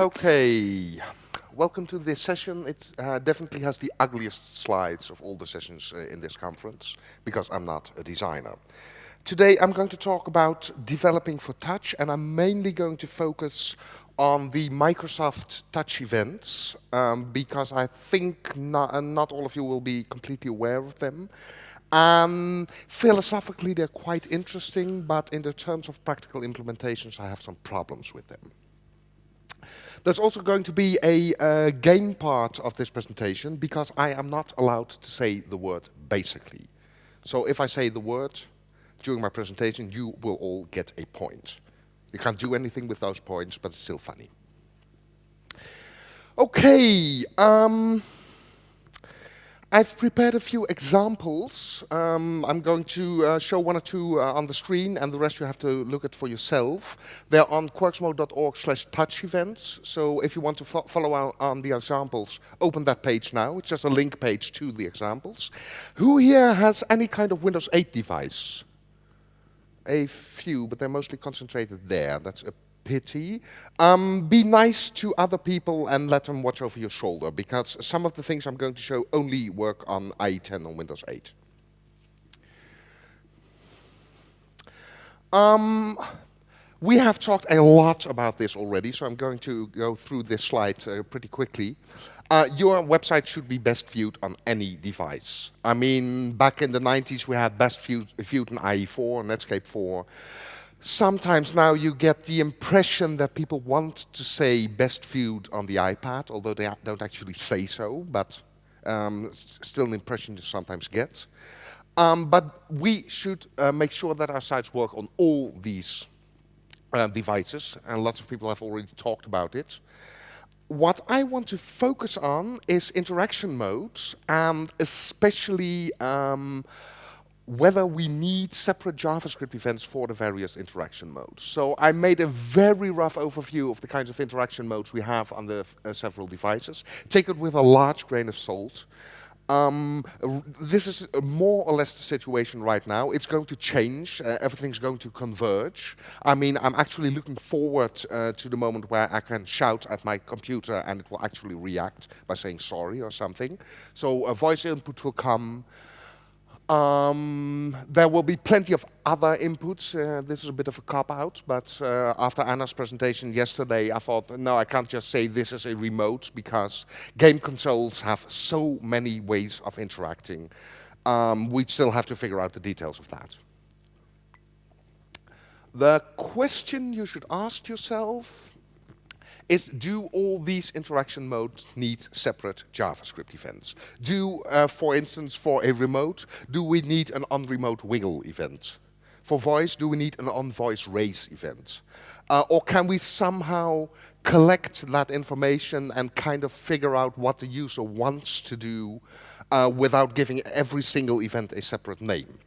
Okay, welcome to this session. It definitely has the ugliest slides of all the sessions in this conference, because I'm not a designer. Today I'm going to talk about developing for touch, and I'm mainly going to focus on the Microsoft Touch events, because I think not all of you will be completely aware of them. Philosophically, they're quite interesting, but in the terms of practical implementations, I have some problems with them. There's also going to be a game part of this presentation, because I am not allowed to say the word basically. So if I say the word during my presentation, you will all get a point. You can't do anything with those points, but it's still funny. Okay, I've prepared a few examples. I'm going to show one or two on the screen, and the rest you have to look at for yourself. They're on quirksmo.org/touch events. So if you want to follow on the examples, open that page now. It's just a link page to the examples. Who here has any kind of Windows 8 device? A few, but they're mostly concentrated there. That's a pity. Be nice to other people and let them watch over your shoulder, because some of the things I'm going to show only work on IE10 on Windows 8. We have talked a lot about this already, so I'm going to go through this slide pretty quickly. Your website should be best viewed on any device. I mean, back in the 90s, we had best viewed in IE4, Netscape 4. Sometimes now you get the impression that people want to say best viewed on the iPad, although they don't actually say so, but still an impression you sometimes get. But we should make sure that our sites work on all these devices, and lots of people have already talked about it. What I want to focus on is interaction modes, and especially whether we need separate JavaScript events for the various interaction modes. So I made a very rough overview of the kinds of interaction modes we have on the several devices. Take it with a large grain of salt. This is more or less the situation right now. It's going to change. Everything's going to converge. I mean, I'm actually looking forward to the moment where I can shout at my computer and it will actually react by saying sorry or something. So a voice input will come. There will be plenty of other inputs. This is a bit of a cop-out, but after Anna's presentation yesterday, I thought, no, I can't just say this is a remote, because game consoles have so many ways of interacting. We still have to figure out the details of that. The question you should ask yourself is, do all these interaction modes need separate JavaScript events? For instance, for a remote, do we need an on-remote wiggle event? For voice, do we need an on-voice raise event? Or can we somehow collect that information and kind of figure out what the user wants to do without giving every single event a separate name?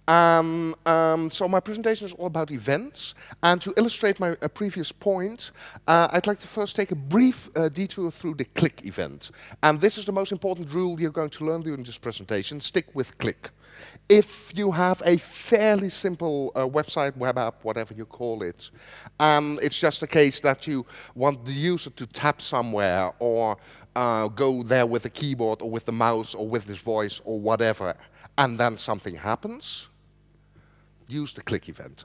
So my presentation is all about events, and to illustrate my previous point, I'd like to first take a brief detour through the click event. And this is the most important rule you're going to learn during this presentation: stick with click. If you have a fairly simple website, web app, whatever you call it, it's just a case that you want the user to tap somewhere, or go there with a keyboard or with the mouse or with his voice or whatever, and then something happens, use the click event.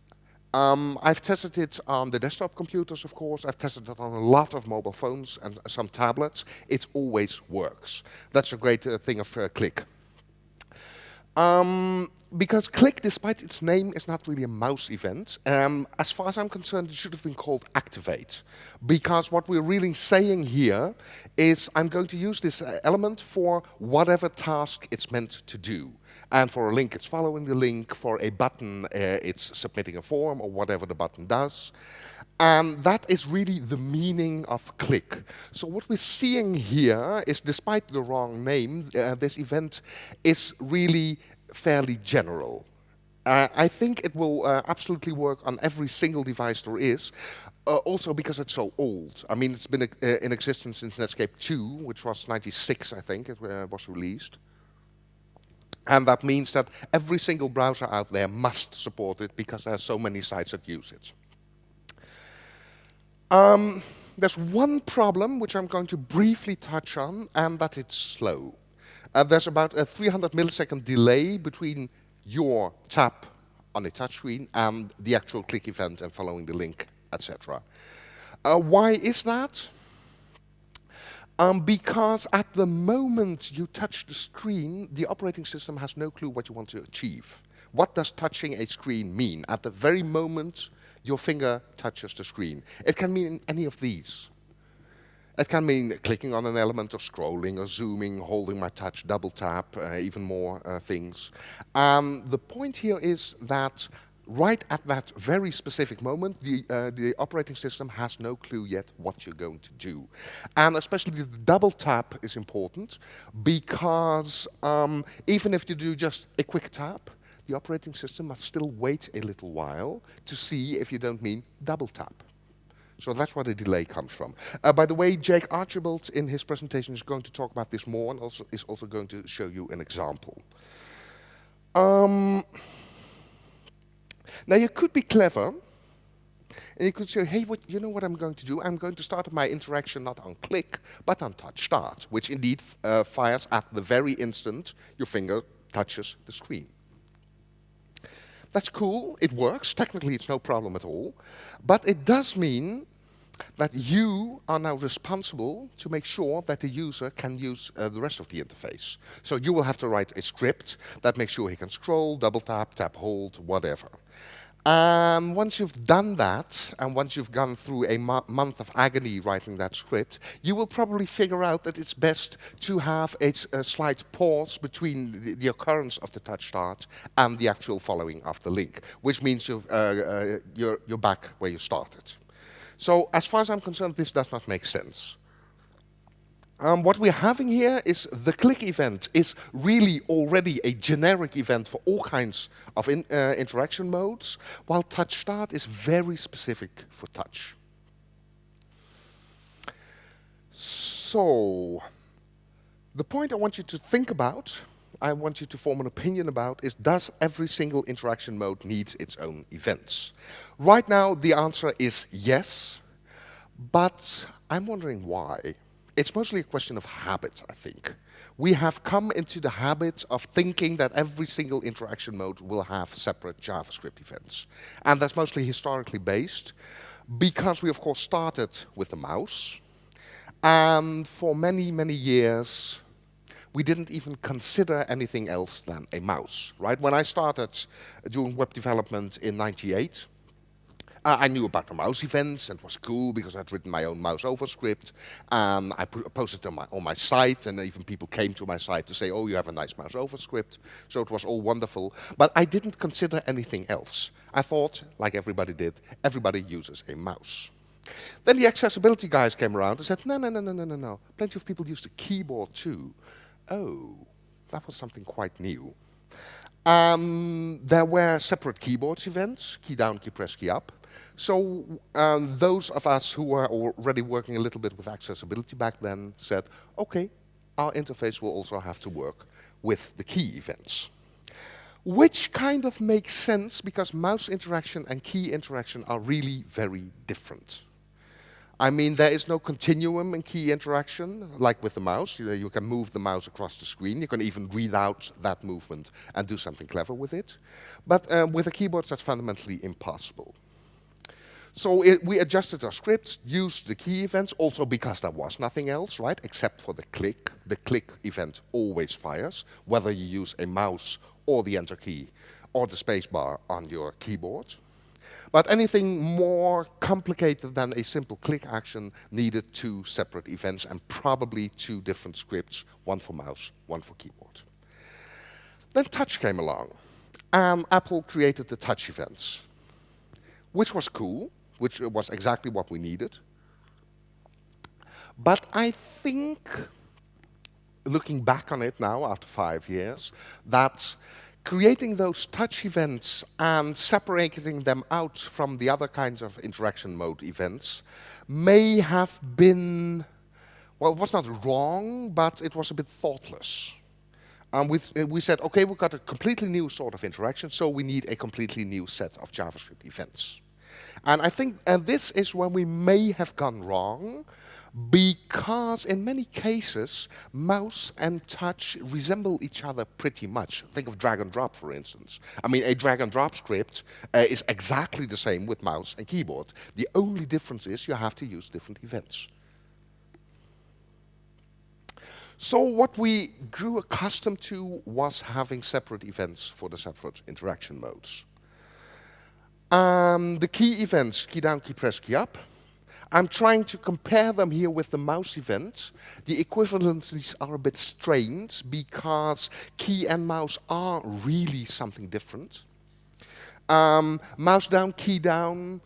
I've tested it on the desktop computers, of course. I've tested it on a lot of mobile phones and some tablets. It always works. That's a great thing of click. Because click, despite its name, is not really a mouse event. As far as I'm concerned, it should have been called activate. Because what we're really saying here is, I'm going to use this element for whatever task it's meant to do. And for a link, it's following the link. For a button, it's submitting a form or whatever the button does. And that is really the meaning of click. So what we're seeing here is, despite the wrong name, this event is really fairly general. I think it will absolutely work on every single device there is. Also because it's so old. I mean, it's been in existence since Netscape 2, which was 96, I think, it was released. And that means that every single browser out there must support it, because there are so many sites that use it. there's one problem which I'm going to briefly touch on, and that it's slow. There's about a 300 millisecond delay between your tap on a touchscreen and the actual click event and following the link, etc. Why is that? Because at the moment you touch the screen, the operating system has no clue what you want to achieve. What does touching a screen mean? At the very moment your finger touches the screen. It can mean any of these. It can mean clicking on an element or scrolling or zooming, holding my touch, double tap, even more things. The point here is that right at that very specific moment, the operating system has no clue yet what you're going to do. And especially the double tap is important because even if you do just a quick tap, the operating system must still wait a little while to see if you don't mean double tap. So that's where the delay comes from. By the way, Jake Archibald in his presentation is going to talk about this more and is also going to show you an example. Now you could be clever and you could say, hey, you know what I'm going to do? I'm going to start my interaction not on click, but on touch start, which indeed fires at the very instant your finger touches the screen. That's cool, it works, technically it's no problem at all, but it does mean that you are now responsible to make sure that the user can use the rest of the interface. So you will have to write a script that makes sure he can scroll, double tap, tap hold, whatever. And once you've done that, and once you've gone through a month of agony writing that script, you will probably figure out that it's best to have a slight pause between the occurrence of the touch start and the actual following of the link, which means you're back where you started. So as far as I'm concerned, this does not make sense. What we're having here is the click event is really already a generic event for all kinds of interaction modes, while touch start is very specific for touch. So, the point I want you to think about, I want you to form an opinion about, is does every single interaction mode need its own events? Right now, the answer is yes, but I'm wondering why. It's mostly a question of habit, I think. We have come into the habit of thinking that every single interaction mode will have separate JavaScript events. And that's mostly historically based, because we of course started with the mouse. And for many, many years, we didn't even consider anything else than a mouse, right? When I started doing web development in '98, I knew about the mouse events, and it was cool because I'd written my own mouse over script. I posted it on my site, and even people came to my site to say, oh, you have a nice mouse over script. So it was all wonderful. But I didn't consider anything else. I thought, like everybody did, everybody uses a mouse. Then the accessibility guys came around and said, no. Plenty of people use the keyboard too. Oh, that was something quite new. There were separate keyboard events, key down, key press, key up. So those of us who were already working a little bit with accessibility back then said, okay, our interface will also have to work with the key events. Which kind of makes sense because mouse interaction and key interaction are really very different. I mean, there is no continuum in key interaction, like with the mouse. You can move the mouse across the screen. You can even read out that movement and do something clever with it. But with the keyboards, that's fundamentally impossible. So we adjusted our scripts, used the key events, also because there was nothing else, right, except for the click. The click event always fires, whether you use a mouse or the enter key or the space bar on your keyboard. But anything more complicated than a simple click action needed two separate events and probably two different scripts, one for mouse, one for keyboard. Then touch came along, and Apple created the touch events, which was cool, which was exactly what we needed. But I think, looking back on it now after 5 years, that creating those touch events and separating them out from the other kinds of interaction mode events may have been, well, it was not wrong, but it was a bit thoughtless. We said, okay, we've got a completely new sort of interaction, so we need a completely new set of JavaScript events. And I think this is where we may have gone wrong, because in many cases, mouse and touch resemble each other pretty much. Think of drag and drop, for instance. I mean, a drag and drop script is exactly the same with mouse and keyboard. The only difference is you have to use different events. So what we grew accustomed to was having separate events for the separate interaction modes. The key events, key down, key press, key up. I'm trying to compare them here with the mouse event. The equivalencies are a bit strange because key and mouse are really something different. Mouse down, key down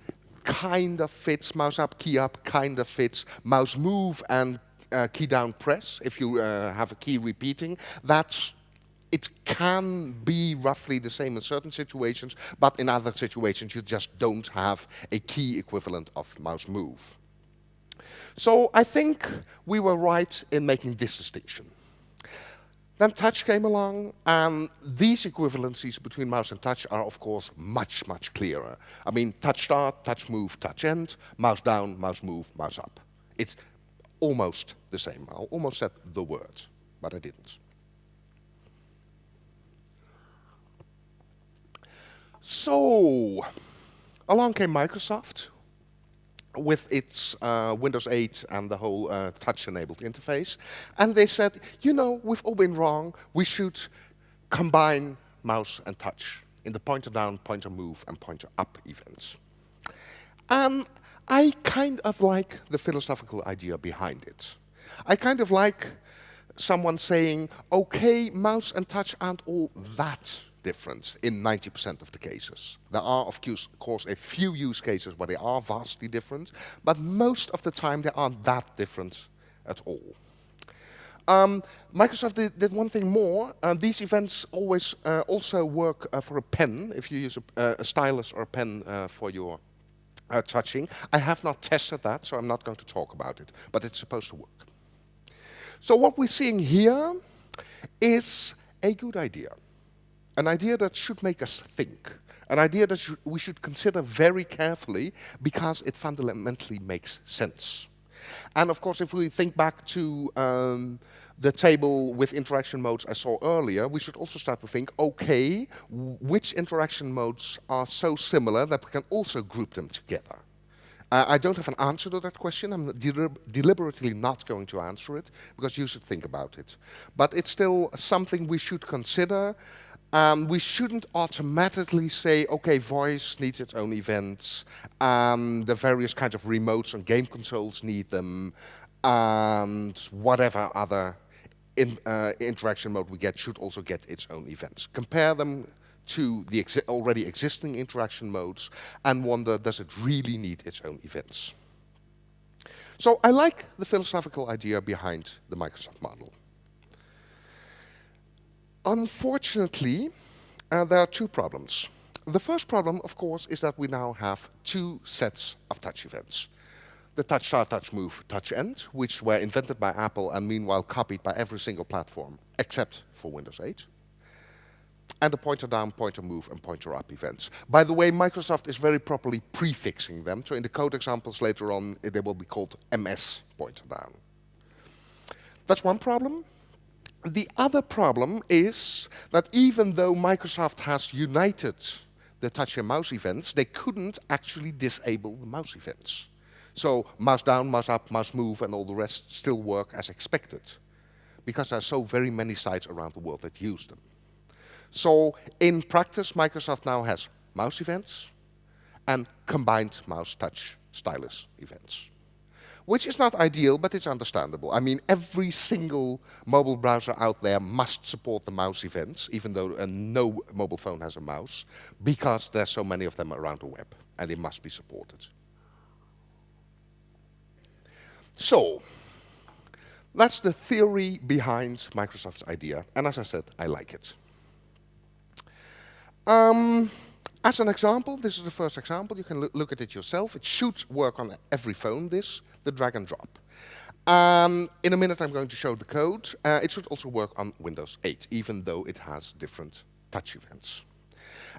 kind of fits. Mouse up, key up kind of fits. Mouse move and key down press, if you have a key repeating, it can be roughly the same in certain situations, but in other situations you just don't have a key equivalent of mouse move. So I think we were right in making this distinction. Then touch came along, and these equivalencies between mouse and touch are, of course, much, much clearer. I mean, touch start, touch move, touch end, mouse down, mouse move, mouse up. It's almost the same. I almost said the word, but I didn't. So, along came Microsoft with its Windows 8 and the whole touch-enabled interface. And they said, you know, we've all been wrong. We should combine mouse and touch in the pointer down, pointer move, and pointer up events. I kind of like the philosophical idea behind it. I kind of like someone saying, okay, mouse and touch aren't all that different in 90% of the cases. There are, of course, a few use cases where they are vastly different, but most of the time they aren't that different at all. Microsoft did one thing more. These events always also work for a pen, if you use a stylus or a pen for your touching. I have not tested that, so I'm not going to talk about it, but it's supposed to work. So what we're seeing here is a good idea. An idea that should make us think. An idea that we should consider very carefully because it fundamentally makes sense. And of course, if we think back to the table with interaction modes I saw earlier, we should also start to think, okay, which interaction modes are so similar that we can also group them together? I don't have an answer to that question. I'm deliberately not going to answer it, because you should think about it. But it's still something we should consider. We shouldn't automatically say, okay, voice needs its own events, the various kinds of remotes on game consoles need them, and whatever other interaction mode we get should also get its own events. Compare them to the already existing interaction modes and wonder, does it really need its own events? So I like the philosophical idea behind the Microsoft model. Unfortunately, there are two problems. The first problem, of course, is that we now have two sets of touch events. The touch start, touch move, touch end, which were invented by Apple and meanwhile copied by every single platform except for Windows 8. And the pointer down, pointer move, and pointer up events. By the way, Microsoft is very properly prefixing them, so in the code examples later on, they will be called MS pointer down. That's one problem. The other problem is that even though Microsoft has united the touch and mouse events, they couldn't actually disable the mouse events. So mouse down, mouse up, mouse move, and all the rest still work as expected, because there are so very many sites around the world that use them. So in practice, Microsoft now has mouse events and combined mouse touch stylus events, which is not ideal, but it's understandable. I mean, every single mobile browser out there must support the mouse events, even though no mobile phone has a mouse, because there's so many of them around the web, and they must be supported. So, that's the theory behind Microsoft's idea, and as I said, I like it. As an example, this is the first example, you can look at it yourself. It should work on every phone, the drag and drop. In a minute I'm going to show the code. It should also work on Windows 8, even though it has different touch events.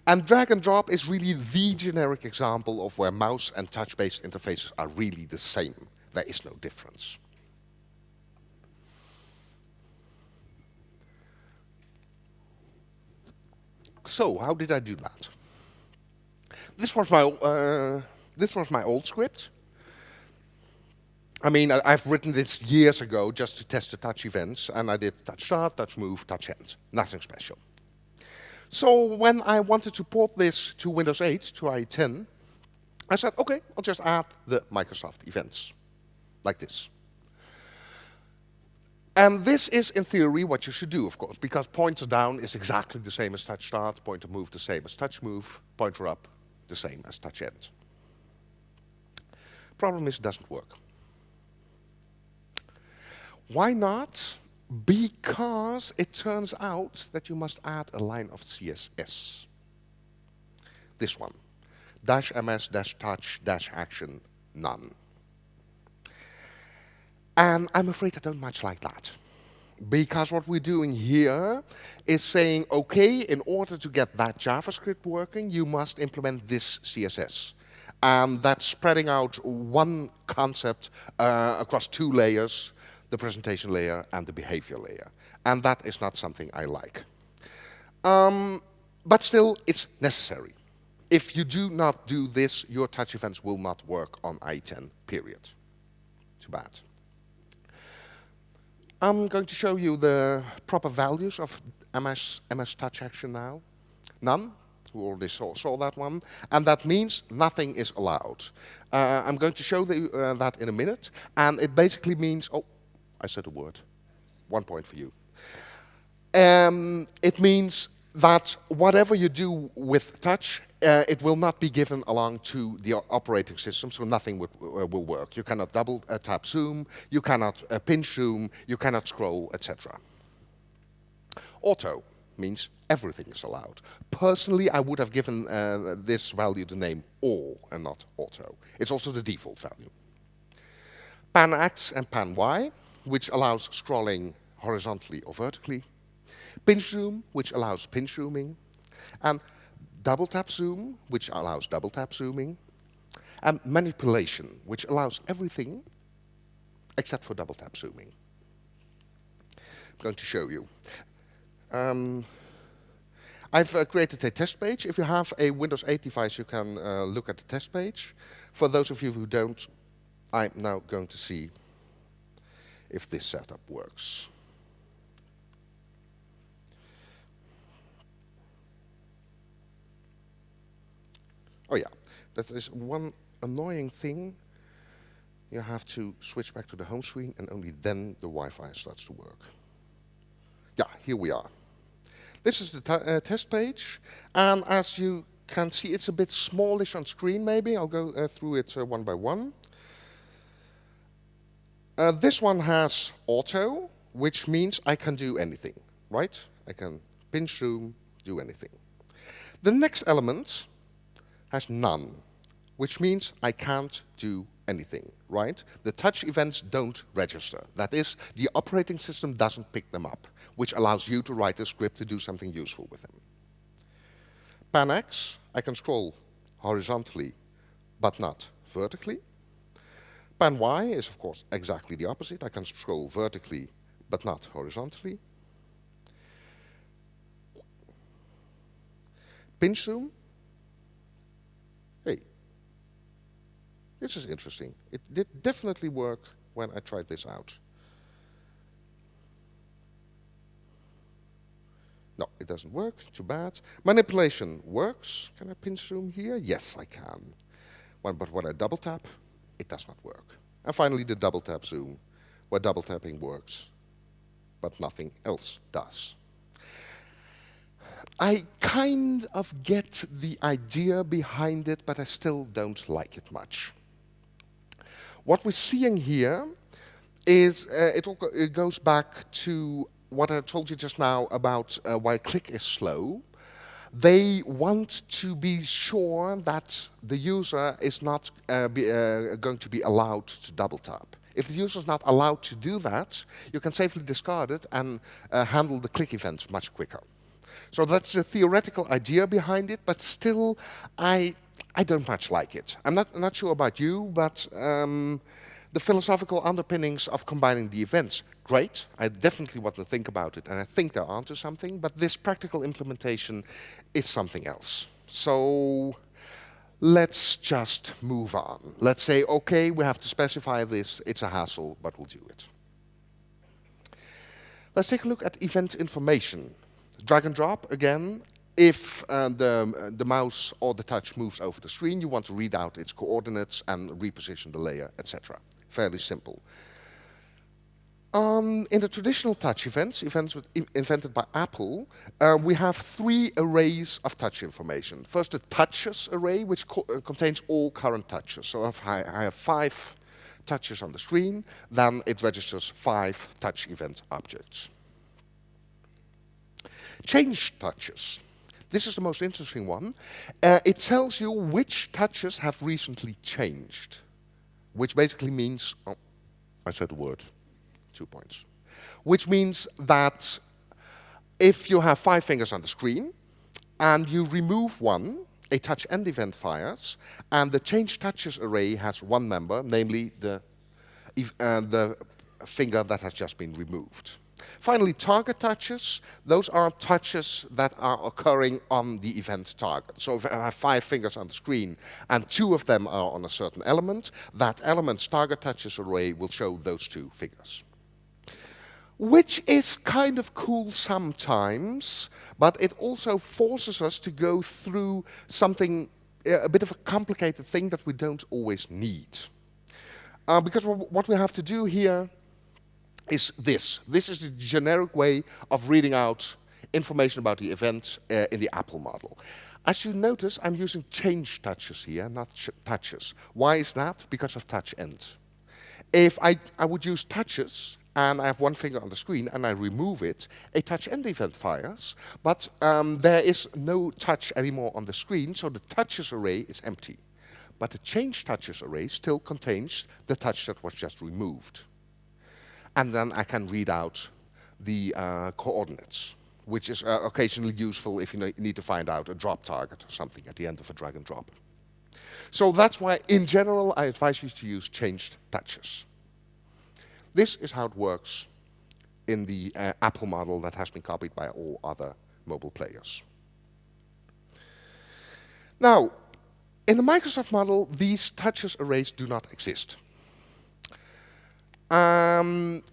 And drag and drop is really the generic example of where mouse and touch-based interfaces are really the same. There is no difference. So, how did I do that? This was my old script. I mean, I've written this years ago just to test the touch events, and I did touch start, touch move, touch end. Nothing special. So when I wanted to port this to Windows 8, to IE10, I said, okay, I'll just add the Microsoft events, like this. And this is, in theory, what you should do, of course, because pointer down is exactly the same as touch start, pointer move the same as touch move, pointer up the same as touch end. Problem is, it doesn't work. Why not? Because it turns out that you must add a line of CSS. This one. -ms, -touch, -action, none. And I'm afraid I don't much like that. Because what we're doing here is saying, okay, in order to get that JavaScript working, you must implement this CSS. And that's spreading out one concept across two layers, the presentation layer and the behavior layer. And that is not something I like. But still, it's necessary. If you do not do this, your touch events will not work on IE10, period. Too bad. I'm going to show you the proper values of MS touch action now. None. We already saw that one. And that means nothing is allowed. I'm going to show that in a minute. And it basically means, oh, I said a word. 1 point for you. It means that whatever you do with touch, it will not be given along to the operating system, so nothing will work. You cannot double tap zoom, you cannot pinch zoom, you cannot scroll, etc. Auto means everything is allowed. Personally, I would have given this value the name all and not auto. It's also the default value. Pan X and Pan Y, which allows scrolling horizontally or vertically. Pinch zoom, which allows pinch zooming. And double tap zoom, which allows double tap zooming. And manipulation, which allows everything except for double tap zooming. I'm going to show you. I've created a test page. If you have a Windows 8 device, you can look at the test page. For those of you who don't, I'm now going to see if this setup works. Oh yeah, that is one annoying thing. You have to switch back to the home screen and only then the Wi-Fi starts to work. Yeah, here we are. This is the test page, and as you can see, it's a bit smallish on screen maybe. I'll go through it one by one. This one has auto, which means I can do anything, right? I can pinch zoom, do anything. The next element has none, which means I can't do anything, right? The touch events don't register. That is, the operating system doesn't pick them up, which allows you to write a script to do something useful with them. Pan X, I can scroll horizontally, but not vertically. Pan Y is, of course, exactly the opposite. I can scroll vertically, but not horizontally. Pinch zoom. Hey, this is interesting. It did definitely work when I tried this out. No, it doesn't work. Too bad. Manipulation works. Can I pinch zoom here? Yes, I can. But when I double tap, it does not work. And finally, the double tap zoom, where double tapping works, but nothing else does. I kind of get the idea behind it, but I still don't like it much. What we're seeing here is, it goes back to what I told you just now about why click is slow. They want to be sure that the user is not going to be allowed to double tap. If the user is not allowed to do that, you can safely discard it and handle the click events much quicker. So that's the theoretical idea behind it, but still, I don't much like it. I'm not sure about you, but the philosophical underpinnings of combining the events, great. I definitely want to think about it, and I think they're onto something, but this practical implementation is something else. So let's just move on. Let's say, okay, we have to specify this. It's a hassle, but we'll do it. Let's take a look at event information. Drag and drop, again. If the mouse or the touch moves over the screen, you want to read out its coordinates and reposition the layer, etc. Fairly simple. In the traditional touch events invented by Apple, we have 3 arrays of touch information. First, the touches array, which contains all current touches. So if I have 5 touches on the screen, then it registers 5 touch event objects. Change touches. This is the most interesting one. It tells you which touches have recently changed, which basically means, oh, I said the word, 2 points. Which means that if you have 5 fingers on the screen and you remove one, a touch end event fires, and the change touches array has one member, namely the finger that has just been removed. Finally, target touches. Those are touches that are occurring on the event target. So if I have 5 fingers on the screen and 2 of them are on a certain element, that element's target touches array will show those 2 figures. Which is kind of cool sometimes, but it also forces us to go through something, a bit of a complicated thing that we don't always need. Because what we have to do here is this. This is the generic way of reading out information about the event in the Apple model. As you notice, I'm using change touches here, not touches. Why is that? Because of touch end. If I would use touches, and I have 1 finger on the screen, and I remove it, a touch end event fires, but there is no touch anymore on the screen, so the touches array is empty. But the change touches array still contains the touch that was just removed. And then I can read out the coordinates, which is occasionally useful if you need to find out a drop target or something at the end of a drag and drop. So that's why, in general, I advise you to use changed touches. This is how it works in the Apple model that has been copied by all other mobile players. Now, in the Microsoft model, these touches arrays do not exist.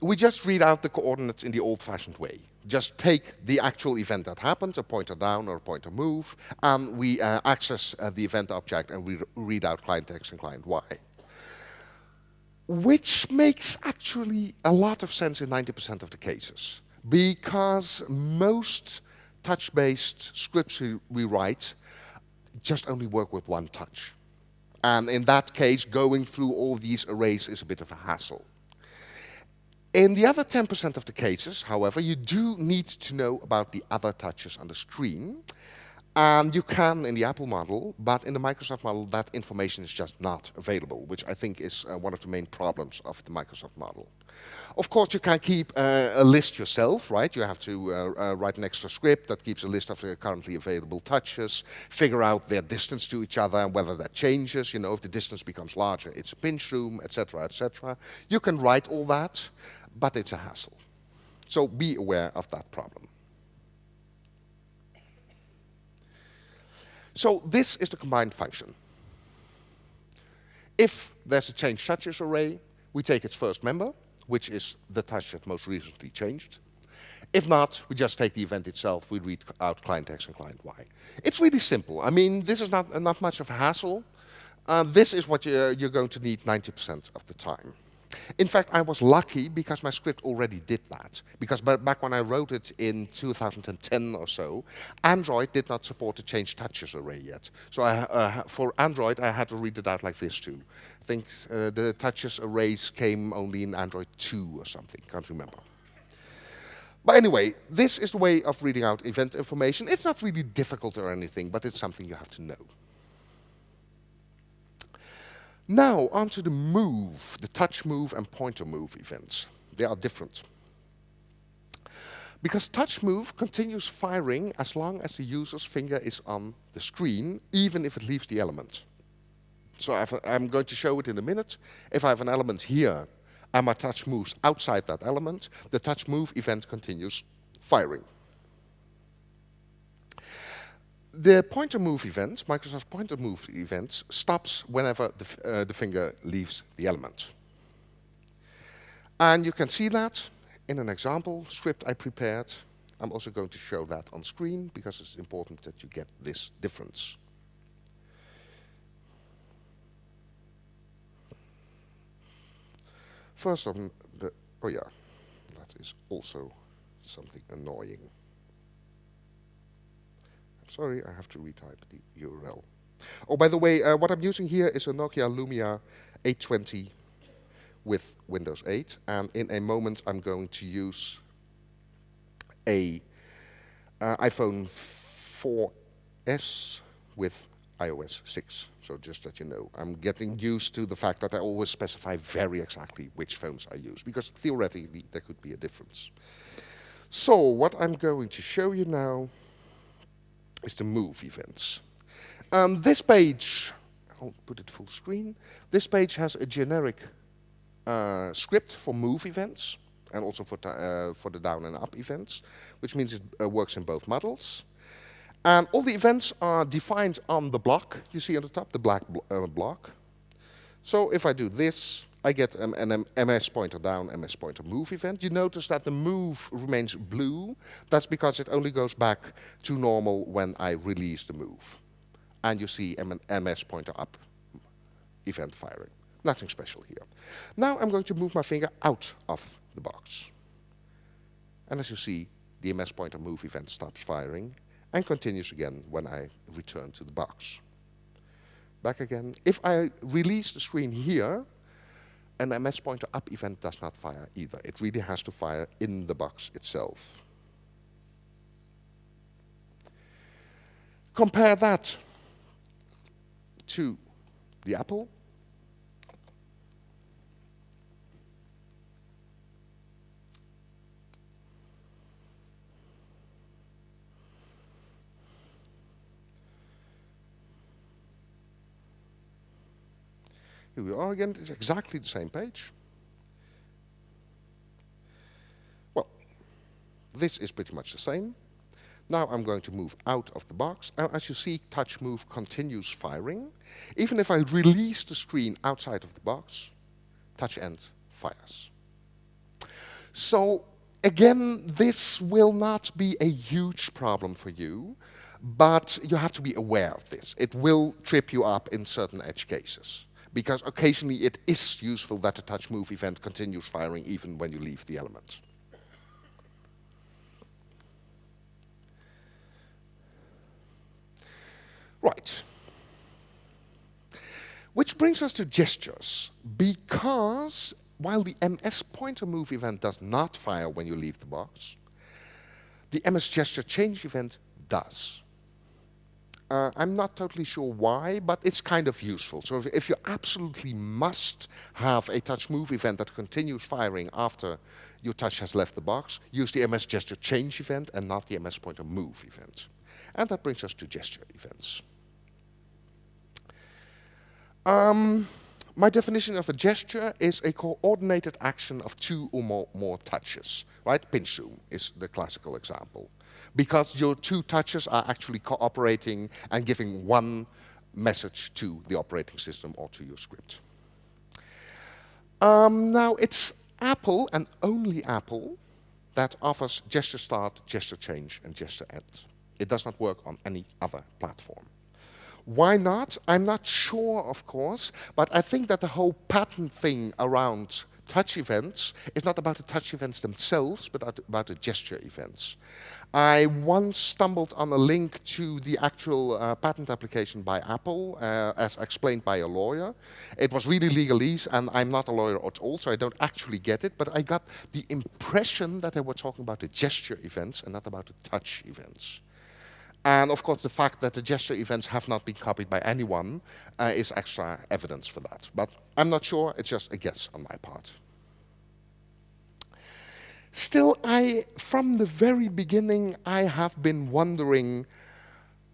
We just read out the coordinates in the old-fashioned way. Just take the actual event that happened, a pointer down or a pointer move, and we access the event object and we read out client X and client Y. Which makes actually a lot of sense in 90% of the cases, because most touch-based scripts we write just only work with 1 touch. And in that case, going through all these arrays is a bit of a hassle. In the other 10% of the cases, however, you do need to know about the other touches on the screen. And you can in the Apple model, but in the Microsoft model, that information is just not available, which I think is one of the main problems of the Microsoft model. Of course, you can keep a list yourself, right? You have to write an extra script that keeps a list of the currently available touches, figure out their distance to each other and whether that changes. You know, if the distance becomes larger, it's a pinch zoom, etc., etc. You can write all that, but it's a hassle. So be aware of that problem. So this is the combined function. If there's a change touches array, we take its first member, which is the touch that most recently changed. If not, we just take the event itself, we read out client X and client Y. It's really simple. I mean, this is not much of a hassle. This is what you're going to need 90% of the time. In fact, I was lucky because my script already did that. Because back when I wrote it in 2010 or so, Android did not support the change touches array yet. So for Android, I had to read it out like this too. I think the touches arrays came only in Android 2 or something, can't remember. But anyway, this is the way of reading out event information. It's not really difficult or anything, but it's something you have to know. Now, onto the move, the touch move and pointer move events. They are different. Because touch move continues firing as long as the user's finger is on the screen, even if it leaves the element. So I'm going to show it in a minute. If I have an element here and my touch moves outside that element, the touch move event continues firing. The pointer move event, Microsoft's pointer move event, stops whenever the finger leaves the element. And you can see that in an example script I prepared. I'm also going to show that on screen because it's important that you get this difference. First on the, oh yeah, that is also something annoying. I'm sorry, I have to retype the URL. Oh, by the way, what I'm using here is a Nokia Lumia 820 with Windows 8, and in a moment I'm going to use a iPhone 4S with iOS 6. So just that you know, I'm getting used to the fact that I always specify very exactly which phones I use, because theoretically there could be a difference. So what I'm going to show you now is the move events. This page, I'll put it full screen. This page has a generic script for move events and also for the down and up events, which means it works in both models. And all the events are defined on the block you see on the top, the black block. So if I do this, I get an MS pointer down, MS pointer move event. You notice that the move remains blue. That's because it only goes back to normal when I release the move. And you see an MS pointer up event firing. Nothing special here. Now I'm going to move my finger out of the box. And as you see, the MS pointer move event stops firing and continues again when I return to the box. Back again. If I release the screen here, an MS pointer up event does not fire either. It really has to fire in the box itself. Compare that to the Apple. Here we are again, it's exactly the same page. Well, this is pretty much the same. Now I'm going to move out of the box. And as you see, touch move continues firing. Even if I release the screen outside of the box, touch end fires. So again, this will not be a huge problem for you, but you have to be aware of this. It will trip you up in certain edge cases, because occasionally it is useful that the touch move event continues firing even when you leave the element. Right. Which brings us to gestures, because while the MS pointer move event does not fire when you leave the box, the MS gesture change event does. I'm not totally sure why, but it's kind of useful. So if you absolutely must have a touch move event that continues firing after your touch has left the box, use the MS gesture change event and not the MS pointer move event. And that brings us to gesture events. My definition of a gesture is a coordinated action of two or more touches. Right? Pinch zoom is the classical example, because your two touches are actually cooperating and giving one message to the operating system or to your script. Now it's Apple and only Apple that offers gesture start, gesture change, and gesture end. It does not work on any other platform. Why not? I'm not sure, of course, but I think that the whole pattern thing around touch events is not about the touch events themselves, but about the gesture events. I once stumbled on a link to the actual patent application by Apple, as explained by a lawyer. It was really legalese, and I'm not a lawyer at all, so I don't actually get it, but I got the impression that they were talking about the gesture events and not about the touch events. And of course, the fact that the gesture events have not been copied by anyone is extra evidence for that. But I'm not sure, it's just a guess on my part. Still, from the very beginning, I have been wondering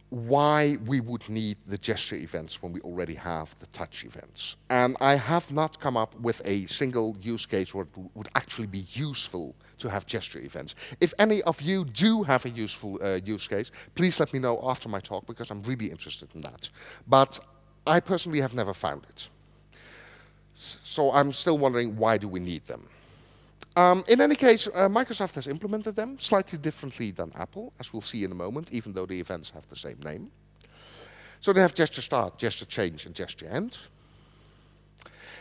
why we would need the gesture events when we already have the touch events. And I have not come up with a single use case where it would actually be useful to have gesture events. If any of you do have a useful use case, please let me know after my talk, because I'm really interested in that. But I personally have never found it. So I'm still wondering, why do we need them? In any case, Microsoft has implemented them slightly differently than Apple, as we'll see in a moment, even though the events have the same name. So they have gesture start, gesture change, and gesture end.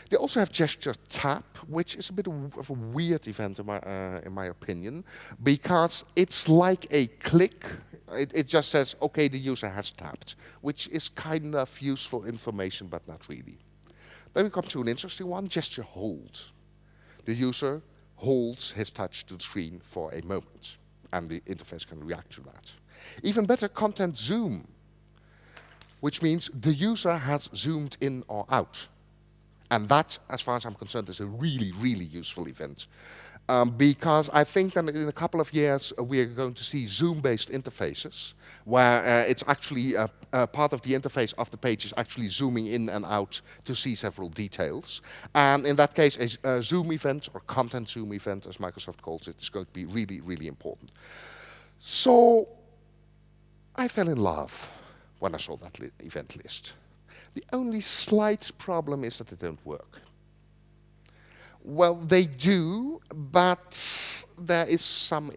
They also have gesture tap, which is a bit of a weird event in my opinion, because it's like a click. It just says, okay, the user has tapped, which is kind of useful information, but not really. Then we come to an interesting one, gesture hold. The user holds his touch to the screen for a moment, and the interface can react to that. Even better, content zoom, which means the user has zoomed in or out. And that, as far as I'm concerned, is a really, really useful event. Because I think that in a couple of years we are going to see zoom-based interfaces, where it's actually part of the interface of the page is actually zooming in and out to see several details. And in that case, a zoom event, or content zoom event, as Microsoft calls it, is going to be really, really important. So I fell in love when I saw that event list. The only slight problem is that they don't work. Well, they do, but there is some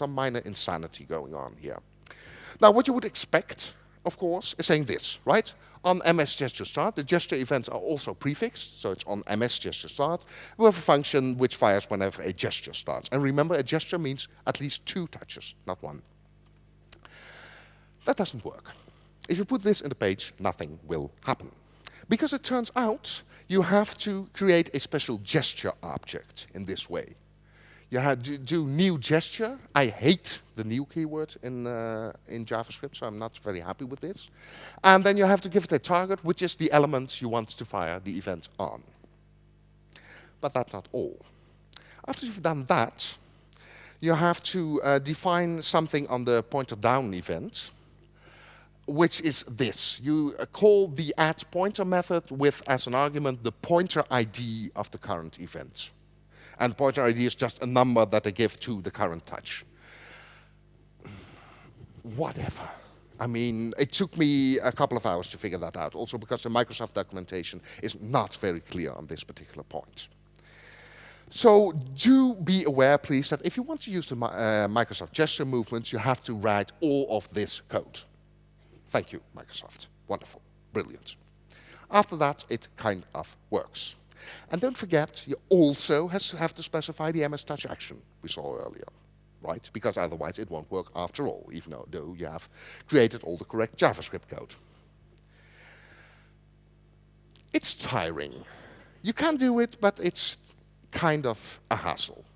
minor insanity going on here. Now, what you would expect, of course, is saying this, right? On MS gesture start, the gesture events are also prefixed, so it's on MS gesture start. We have a function which fires whenever a gesture starts. And remember, a gesture means at least 2 touches, not 1. That doesn't work. If you put this in the page, nothing will happen. Because it turns out you have to create a special gesture object in this way. You have to do new gesture. I hate the new keyword in JavaScript, so I'm not very happy with this. And then you have to give it a target, which is the element you want to fire the event on. But that's not all. After you've done that, you have to define something on the pointer down event, which is this. You call the add pointer method with, as an argument, the pointer ID of the current event. And pointer ID is just a number that they give to the current touch. Whatever. I mean, it took me a couple of hours to figure that out, also because the Microsoft documentation is not very clear on this particular point. So do be aware, please, that if you want to use the Microsoft gesture movements, you have to write all of this code. Thank you, Microsoft. Wonderful. Brilliant. After that, it kind of works. And don't forget, you also have to specify the MS Touch action we saw earlier, right? Because otherwise it won't work after all, even though you have created all the correct JavaScript code. It's tiring. You can do it, but it's kind of a hassle.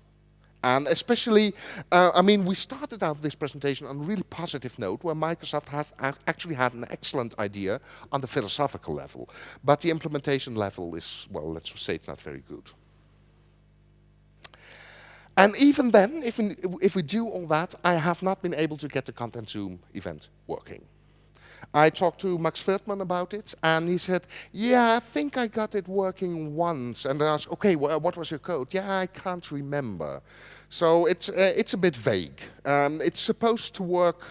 And especially, I mean, we started out this presentation on a really positive note, where Microsoft has actually had an excellent idea on the philosophical level. But the implementation level is, well, let's say it's not very good. And even then, if we do all that, I have not been able to get the Content Zoom event working. I talked to Max Veldman about it, and he said, yeah, I think I got it working once. And I asked, okay, what was your code? Yeah, I can't remember. So it's a bit vague. It's supposed to work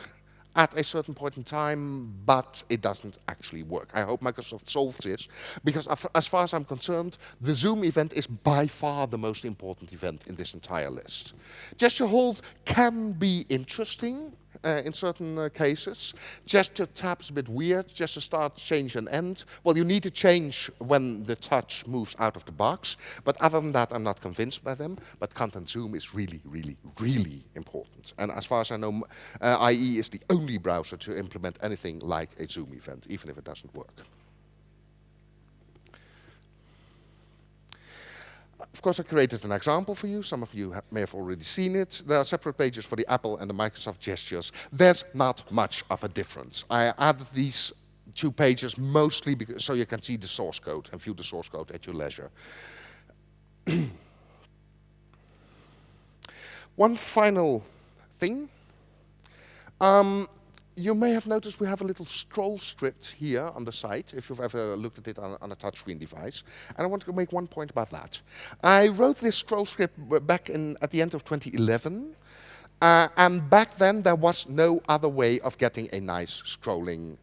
at a certain point in time, but it doesn't actually work. I hope Microsoft solves this, because as far as I'm concerned, the Zoom event is by far the most important event in this entire list. Gesture hold can be interesting in certain cases. Gesture tap is a bit weird. Gesture start, change, and end. Well, you need to change when the touch moves out of the box. But other than that, I'm not convinced by them. But Content Zoom is really, really, really important. And as far as I know, IE is the only browser to implement anything like a Zoom event, even if it doesn't work. Of course, I created an example for you. Some of you may have already seen it. There are separate pages for the Apple and the Microsoft gestures. There's not much of a difference. I added these 2 pages mostly so you can see the source code and view the source code at your leisure. One final thing. Um, you may have noticed we have a little scroll script here on the site, if you've ever looked at it on a touchscreen device. And I want to make one point about that. I wrote this scroll script back at the end of 2011. And back then, there was no other way of getting a nice scrolling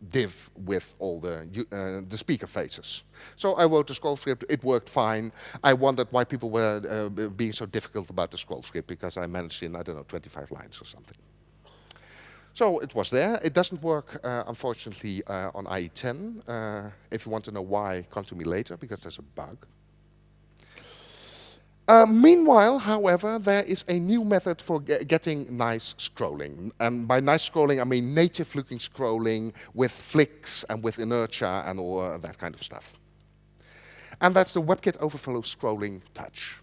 div with all the speaker faces. So I wrote the scroll script. It worked fine. I wondered why people were being so difficult about the scroll script, because I managed in, I don't know, 25 lines or something. So it was there. It doesn't work, unfortunately, on IE10. If you want to know why, come to me later, because there's a bug. Meanwhile, however, there is a new method for getting nice scrolling. And by nice scrolling, I mean native-looking scrolling with flicks and with inertia and all that kind of stuff. And that's the WebKit overflow scrolling touch.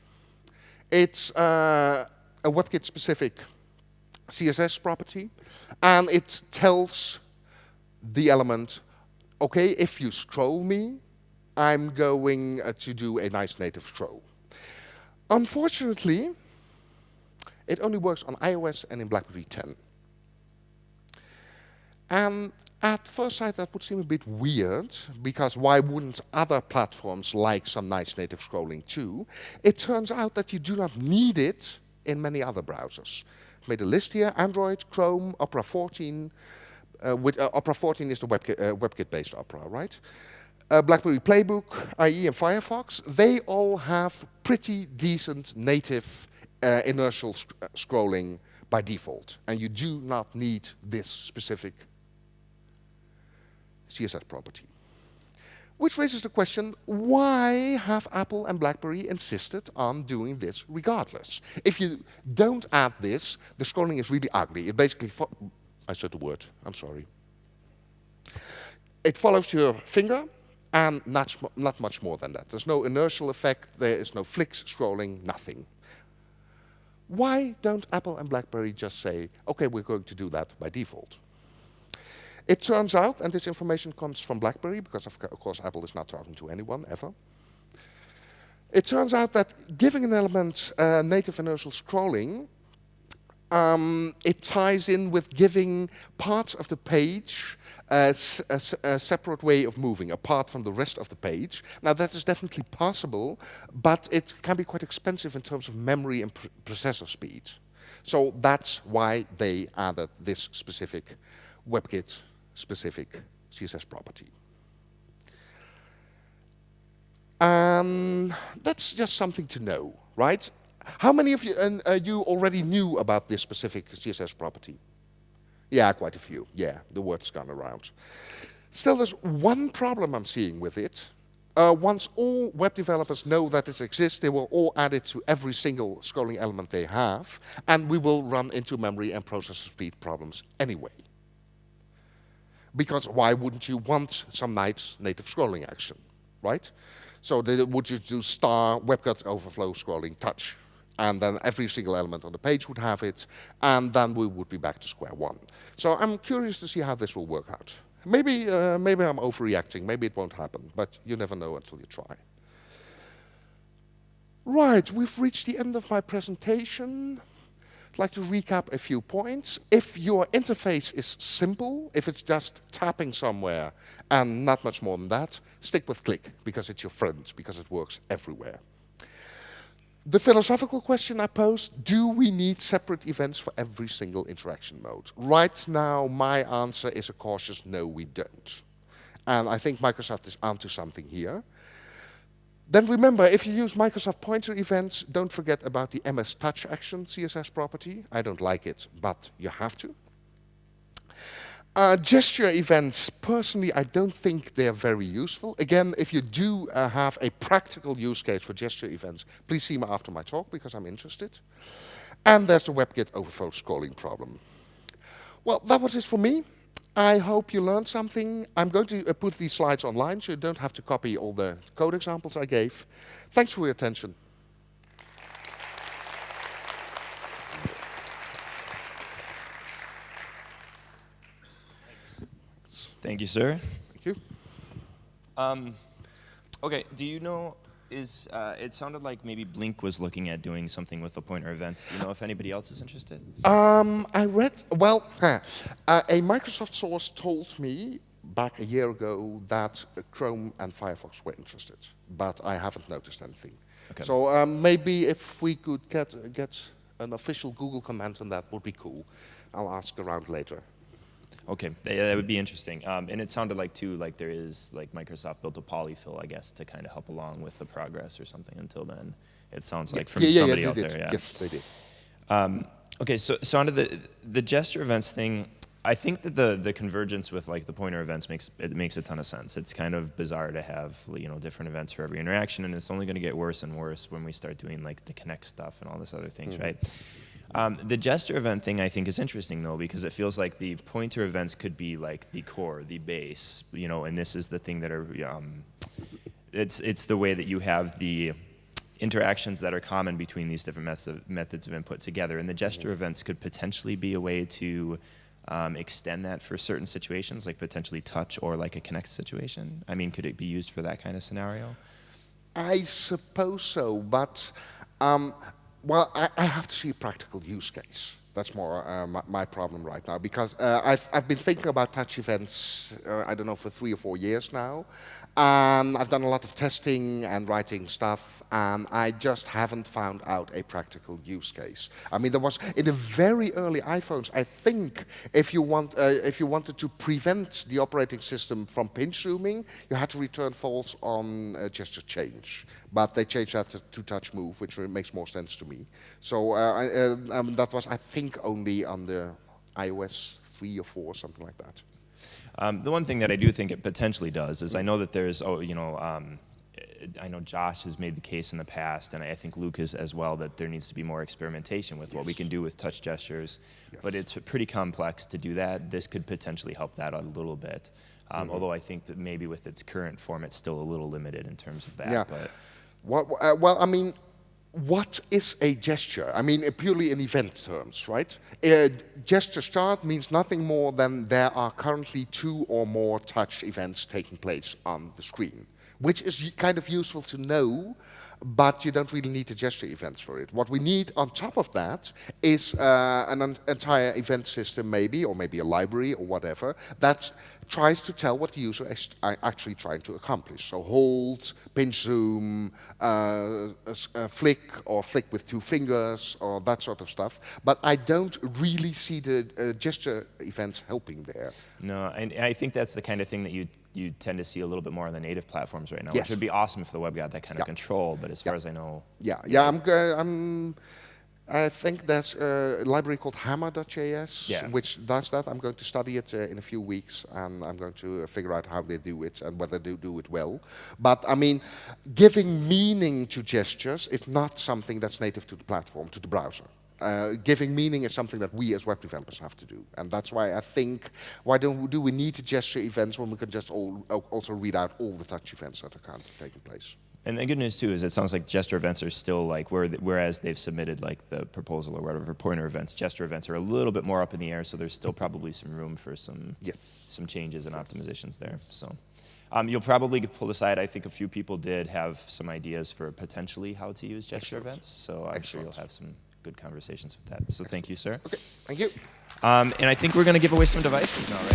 It's a WebKit-specific CSS property, and it tells the element, okay, if you scroll me, I'm going to do a nice native scroll. Unfortunately, it only works on iOS and in BlackBerry 10. And at first sight, that would seem a bit weird, because why wouldn't other platforms like some nice native scrolling too? It turns out that you do not need it in many other browsers. I've made a list here: Android, Chrome, Opera 14. Opera 14 is the WebKit-based Opera, right? BlackBerry Playbook, IE, and Firefox, they all have pretty decent native inertial scrolling by default. And you do not need this specific CSS property. Which raises the question, why have Apple and BlackBerry insisted on doing this regardless? If you don't add this, the scrolling is really ugly. It basically, I said the word, I'm sorry. It follows your finger, and not much more than that. There's no inertial effect, there is no flicks scrolling, nothing. Why don't Apple and BlackBerry just say, okay, we're going to do that by default? It turns out, and this information comes from BlackBerry, because of course Apple is not talking to anyone ever. It turns out that giving an element native inertial scrolling, it ties in with giving parts of the page a separate way of moving, apart from the rest of the page. Now that is definitely possible, but it can be quite expensive in terms of memory and processor speed. So that's why they added this specific WebKit-specific CSS property. That's just something to know, right? How many of you already knew about this specific CSS property? Yeah, quite a few. Yeah, the word's gone around. Still, there's one problem I'm seeing with it. Once all web developers know that this exists, they will all add it to every single scrolling element they have, and we will run into memory and processor speed problems anyway. Because why wouldn't you want some nice native scrolling action, right? So would you do star WebKit overflow scrolling touch? And then every single element on the page would have it, and then we would be back to square one. So I'm curious to see how this will work out. Maybe I'm overreacting, maybe it won't happen, but you never know until you try. Right, we've reached the end of my presentation. I'd like to recap a few points. If your interface is simple, if it's just tapping somewhere and not much more than that, stick with Click, because it's your friend, because it works everywhere. The philosophical question I posed, do we need separate events for every single interaction mode? Right now, my answer is a cautious no, we don't. And I think Microsoft is onto something here. Then remember, if you use Microsoft pointer events, don't forget about the MS Touch Action CSS property. I don't like it, but you have to. Gesture events, personally, I don't think they're very useful. Again, if you do have a practical use case for gesture events, please see me after my talk, because I'm interested. And there's the WebKit overflow scrolling problem. Well, that was it for me. I hope you learned something. I'm going to put these slides online, so you don't have to copy all the code examples I gave. Thanks for your attention. Thank you, sir. Thank you. Okay, do you know It sounded like maybe Blink was looking at doing something with the pointer events. Do you know if anybody else is interested? I read, well, a Microsoft source told me back a year ago that Chrome and Firefox were interested, but I haven't noticed anything. Okay. So maybe if we could get an official Google comment on that would be cool. I'll ask around later. Okay, that would be interesting. And it sounded like too, like there is, like Microsoft built a polyfill, I guess, to kind of help along with the progress or something. Until then, it sounds like from somebody out there. Yeah. Yes, they did. Okay, so onto the gesture events thing. I think that the convergence with like the pointer events makes a ton of sense. It's kind of bizarre to have different events for every interaction, and it's only going to get worse and worse when we start doing like the connect stuff and all this other things, right? The gesture event thing I think is interesting though, because it feels like the pointer events could be like the core, the base, and this is the thing that are, it's the way that you have the interactions that are common between these different methods of input together, and the gesture events could potentially be a way to extend that for certain situations, like potentially touch or like a connect situation. I mean, could it be used for that kind of scenario? I suppose so, but well, I have to see a practical use case. That's more my problem right now, because I've been thinking about touch events, I don't know, for 3 or 4 years now. I've done a lot of testing and writing stuff, and I just haven't found out a practical use case. I mean, there was, in the very early iPhones, I think, if you wanted to prevent the operating system from pinch zooming, you had to return false on gesture change. But they changed that to touch move, which makes more sense to me. So that was, I think, only on the iOS 3 or 4, something like that. The one thing that I do think it potentially does is I know that there's, I know Josh has made the case in the past, and I think Luke has as well, that there needs to be more experimentation with what we can do with touch gestures. Yes. But it's pretty complex to do that. This could potentially help that a little bit. Although I think that maybe with its current form, it's still a little limited in terms of that. Yeah. But well, I mean, what is a gesture? I mean, purely in event terms, right? Gesture start means nothing more than there are currently 2 or more touch events taking place on the screen, which is kind of useful to know, but you don't really need the gesture events for it. What we need on top of that is an entire event system maybe, or maybe a library or whatever, that tries to tell what the user is actually trying to accomplish. So hold, pinch zoom, flick, or flick with 2 fingers, or that sort of stuff. But I don't really see the gesture events helping there. No, and I think that's the kind of thing that you tend to see a little bit more on the native platforms right now. Yes. Which would be awesome if the web got that kind of control, but as far as I know... I think there's a library called hammer.js, which does that. I'm going to study it in a few weeks, and I'm going to figure out how they do it and whether they do it well. But, I mean, giving meaning to gestures is not something that's native to the platform, to the browser. Giving meaning is something that we as web developers have to do. And that's why I think, why do we need gesture events when we can just also read out all the touch events that are currently taking place? And the good news too is it sounds like gesture events are still like, whereas they've submitted like the proposal or whatever pointer events, gesture events are a little bit more up in the air, so there's still probably some room for some changes and optimizations there. So you'll probably get pulled aside. I think a few people did have some ideas for potentially how to use gesture events, so I'm sure you'll have some good conversations with that. So thank you, sir. Okay, thank you. And I think we're going to give away some devices now, right?